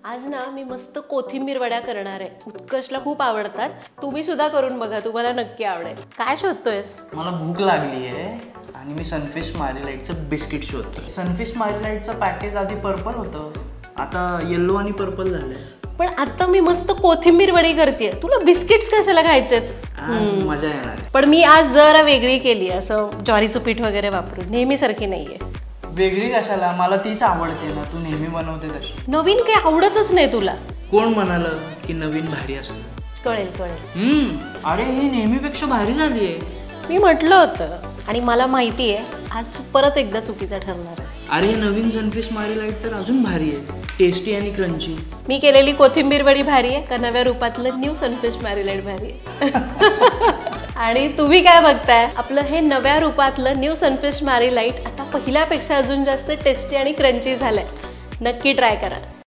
आज ना मी मस्त कोथिंबीर वड्या करणार आहे. उत्कर्षला खूप आवडतात. तुम्ही सुद्धा करून बघा, तुम्हाला नक्की आवडेल. काय शोधतोयस? मला भूक लागली आहे आणि मी सनफिश मारीलाइटचं बिस्किट शोधते. सनफिश मारीलाइटचं पॅकेज आधी पर्पल होतं, आता येल्लो आणि पर्पल झालंय. पण आता मी मस्त कोथिंबीर वडी करतेय, तुला बिस्किट्स कशाला खायचेत? आज मजा येणार. पण मी आज जरा वेगळी केली, असं ज्वारीचं पीठ वगैरे वापरून. नेहमीसारखी नाहीये. वेगळी कशाला? मला तीच आवडते ना, तू नेहमी बनवते तशी. नवीन काही आवडतच नाही तुला. कोण म्हणालं की नवीन भारी असतं? कळेल कळेल. अरे ही नेहमीपेक्षा भारी झाली आहे. मी म्हटलं होतं आणि मला माहिती आहे आज तू परत एकदा चुकीचा ठरणार आहेस. अरे नवीन सनफिश मारीलाइट तर अजून भारी आहे, टेस्टी आणि क्रंची. मी केलेली कोथिंबीर वडी भारी आहे का नव्या रूपातलं न्यू सनफिश मारीलाइट भारी आहे? आणि तुम्ही काय बघताय? आपलं हे नव्या रूपातलं न्यू सनफिश मारीलाइट आता पहिल्यापेक्षा अजून जास्त टेस्टी आणि क्रंची झालंय. नक्की ट्राय करा.